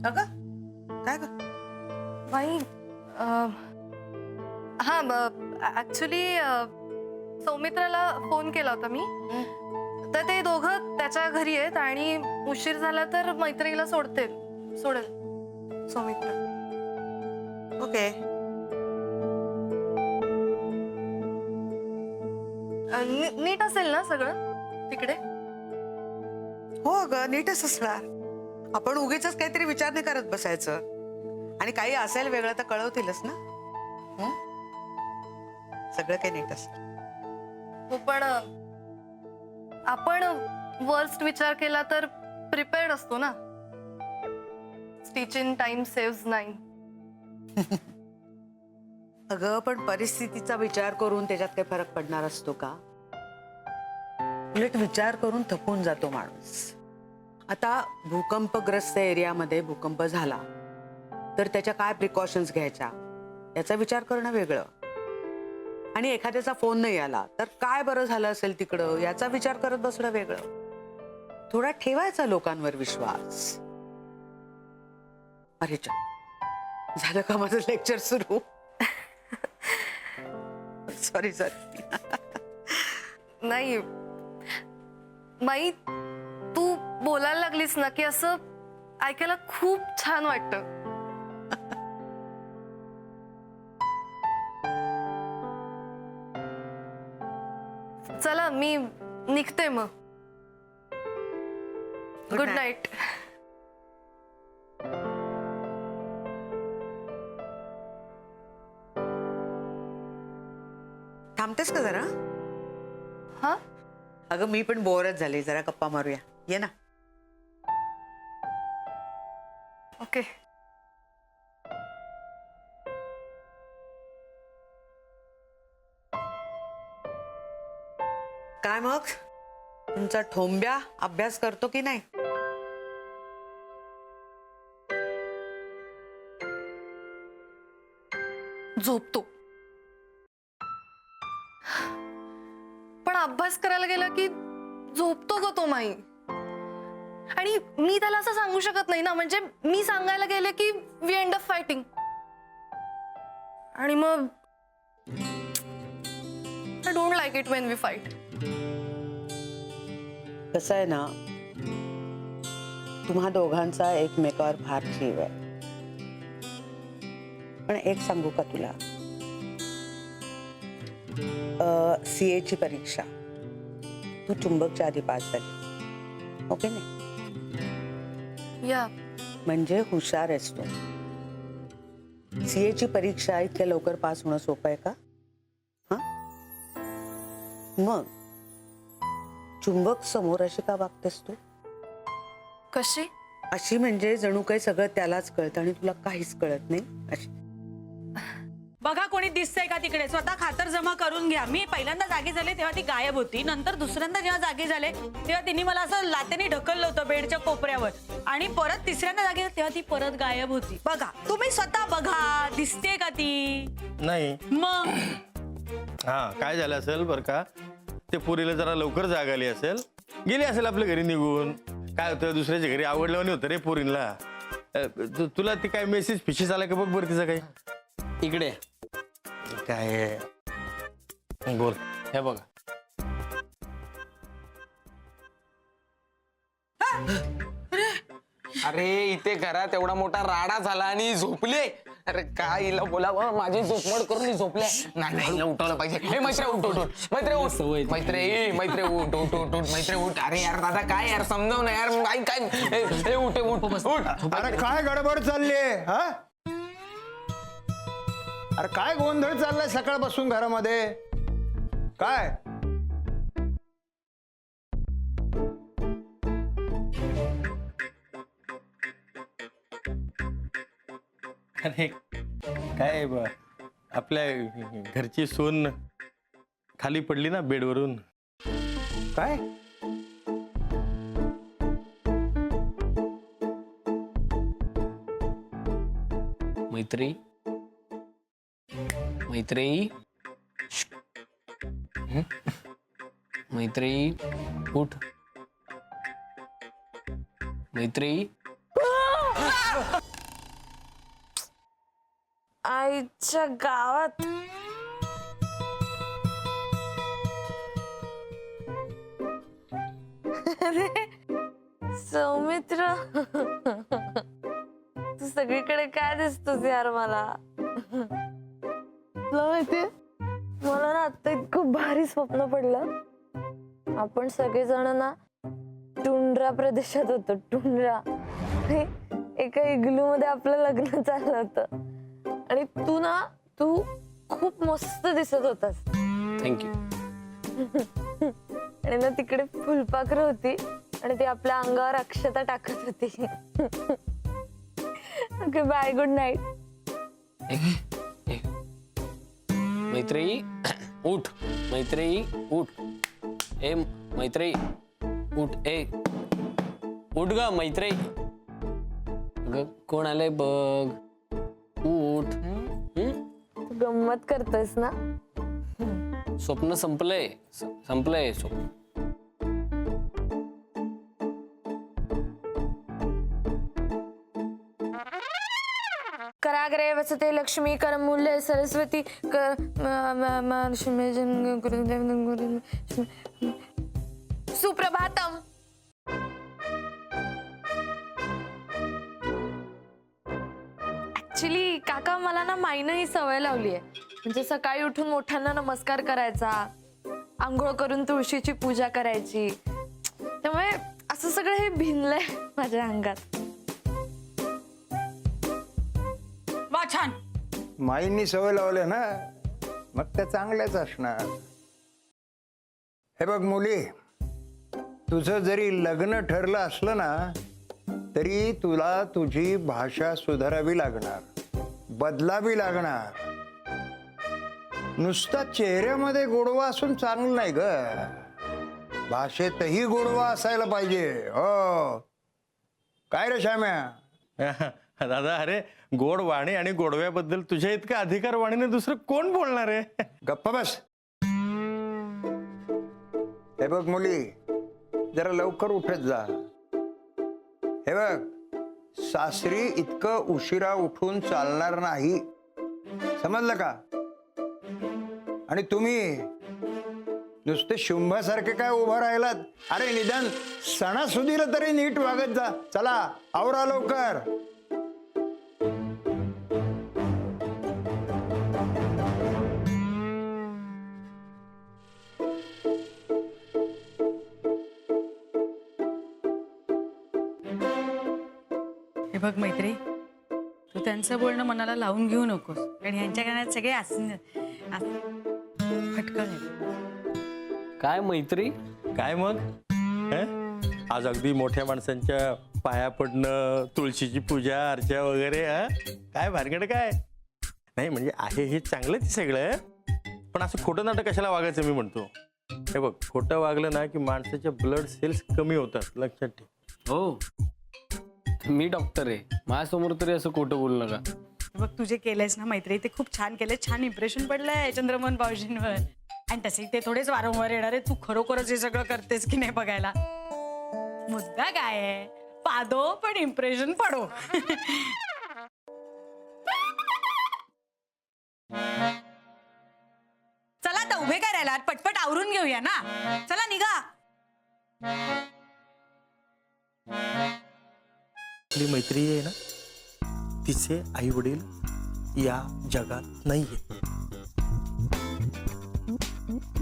अगं काय ग? बाई ऍक्च्युली सौमित्राला फोन केला होता मी. तर ते दोघं त्याच्या घरी आहेत आणि उशीर झाला तर मैत्रिणीला सोडेल सौमित्र. ओके. नीट असेल ना सगळं तिकडे? हो ग, नीटच असणार. आपण उगीच काहीतरी विचार नाही करत बसायचं. आणि काही असेल वेगळं तर कळवतीलच ना. सगळं काही नीट असतं. हो, पण आपण वर्स्ट विचार केला तर प्रिपेअर्ड असतो ना. Stitch in time saves 9. अगं पण परिस्थितीचा विचार करून त्याच्यात काही फरक पडणार असतो का? उलट विचार करून थकून जातो माणूस. आता भूकंपग्रस्त एरियामध्ये भूकंप झाला तर त्याच्या काय प्रिकॉशन्स घ्यायच्या याचा विचार करणं वेगळं. आणि एखाद्याचा फोन नाही आला तर काय बरं झालं असेल तिकडं याचा विचार करत बसणं वेगळं. थोडा ठेवायचा लोकांवर विश्वास. अरे झालं का माझं लेक्चर सुरू? सॉरी. नाही माई, तू बोलायला लागलीस ना की असं ऐकायला खूप छान वाटतं. चला मी निघते मग. Good night. थांबतेस का जरा? हा, अगं मी पण बोरच झाले, जरा गप्पा मारूया. ये ना. ओके. काय मग तुमचा ठोंब्या अभ्यास करतो की नाही? झोपतो. पण अभ्यास करायला गेला की झोपतो ग तो माई. आणि मी त्याला असं सांगू शकत नाही ना. म्हणजे मी सांगायला गेले की वी एंड अप फायटिंग. आणि मग I don't like it when we fight. कसं आहे ना, तुम्हा दोघांचा एकमेकावर फार जीव आहे. पण एक सांगू का तुला, CA ची परीक्षा तू चुंबकच्या आधी पास झाली. ओके नाही? या म्हणजे हुशार आहेस तू. CA ची परीक्षा इतक्या लवकर पास होणं सोपं आहे का? मग चुंबक समोर अशी का वागतेस तू? कशी? अशी म्हणजे जणू काही सगळं त्यालाच कळतं आणि तुला काहीच कळत नाही अशी. बघा कोणी दिसतंय का तिकडे? स्वतः खातर जमा करून घ्या. मी पहिल्यांदा जागी झाले तेव्हा ती गायब होती. नंतर दुसऱ्यांदा जेव्हा जागी झाले तेव्हा तिने मला असं लातेने ढकललं होतं बेडच्या कोपऱ्यावर. आणि परत तिसऱ्यांदा जागी झाले तेव्हा ती परत गायब होती. बघा तुम्ही स्वतः बघा, दिसते का ती? नाही. मग हा, काय झालं असेल बरं का, ते पोरीला जरा लवकर जाग आली असेल, गेली असेल आपल्या घरी निघून. काय होतं, दुसऱ्याच्या घरी आवडलं नाही होतं रे पोरींला. तुला ती काय मेसेज फिशेस आला का बघ बरं तिचा काही. इकडे काय बोल. हे बघा. अरे इथे घरात एवढा मोठा राडा झाला आणि झोपले. अरे काय हिला बोलावं, माझी झोपमोड करून झोपले. नाही नाही, हिला उठवलं पाहिजे. हे मैत्रे उठ उठ उठ, मैत्रे उठ, मैत्रे उठ उठ उठ उठ, मैत्रे उठ. अरे यार दादा काय यार, समजाव ना यार. काय काय उठ उठ उठ. अरे काय गडबड चालली हा? अरे काय गोंधळ चाललाय सकाळपासून घरामध्ये? काय अरे काय आपल्या घरची सून खाली पडली ना बेडवरून. काय मैत्री मैत्री मैत्री उठ. मैत्री आईच्या गावात अरे सौमित्र, तू सगळीकडे काय दिसतोस यार मला. तुला माहितीये मला ना आता इतकं भारी स्वप्न पडलं. आपण सगळेजण ना टुंड्रा प्रदेशात होतो. टुंड्रा एका इग्लू मध्ये आपलं लग्न चाललं होतं आणि तू खूप मस्त दिसत होतास. थँक्यू. आणि ना तिकडे फुलपाखरं होती आणि ती आपल्या अंगावर अक्षता टाकत होती. Okay bye, good night. Maitreyi उठ, मैत्रेयी उठ. ए मैत्रेयी उठ. ए उठ ग मैत्रेयी. अगं कोण आलंय बघ. उठ. तू गंमत करतोयस ना. स्वप्न संपलंय स्वप्न. कराग्रे वसते लक्ष्मी करमूल्य सरस्वती सुप्रभातम. ऍक्च्युली काका मला ना माईनं ही सवय लावली आहे. म्हणजे सकाळी उठून मोठ्यांना नमस्कार करायचा, आंघोळ करून तुळशीची पूजा करायची. त्यामुळे असं सगळं हे भिनलंय माझ्या अंगात. वा छान. माईंनी सवय लावल्या ना, मग त्या चांगल्याच असणार. हे बघ मुली, तुझं जरी लग्न ठरलं असलं ना तरी तुला तुझी भाषा सुधारावी लागणार, बदलावी लागणार. नुसता चेहऱ्यामध्ये गोडवा असून चांगलं नाही ग, भाषेतही गोडवा असायला पाहिजे. हो काय रे श्याम्या? दादा अरे गोड वाणी आणि गोडव्याबद्दल तुझ्या इतका अधिकार वाणीने दुसरं कोण बोलणार आहे? गप्प बस. हे बघ मुली, जरा लवकर उठत जा. हे बघ, सासरी इतकं उशिरा उठून चालणार नाही, समजलं का? आणि तुम्ही नुसते शुंभासारखे काय उभं राहिलात? अरे निदान सणासुदीला तरी नीट वागत जा. चला आवरा लवकर. हे बघ मैत्री, तू त्यांचं बोलणं मनाला लावून घेऊ नकोस, कारण ह्यांच्या गाण्यात सगळे फटकन. काय मैत्री? काय मग आज अगदी मोठ्या माणसांच्या पाया पडणं, तुळशीची पूजा अर्चा वगैरे. काय भानगड काय नाही, म्हणजे आहे हे चांगलंच सगळं, पण असं खोटं नाटक कशाला वागायचं मी म्हणतो. हे बघ, खोटं वागलं ना की माणसाच्या ब्लड सेल्स कमी होतात, लक्षात ठेव. हो मी डॉक्टर आहे, माझ्यासमोर तरी असं खोटं बोलू नका. बघ तुझे केलेस ना मैत्री, ते खूप छान केले, छान इम्प्रेशन पडलंय चंद्रमोहन भाऊजींवर. आणि तसे ते थोडेच वारंवार येणार आहे. तू खरोखरच हे सगळं करतेस की नाही बघायला. मुद्दा काय आहे, पादो पण इम्प्रेशन पडो. चला आता उभे काय राहिलात, पटपट आवरून घेऊया ना. चला निघा. आपली मैत्री आहे ना, तिचे आई वडील या जगात नाहीये.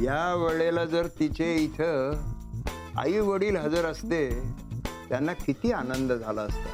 या वेळेला जर तिचे इथं आई वडील हजर असते, त्यांना किती आनंद झाला असता.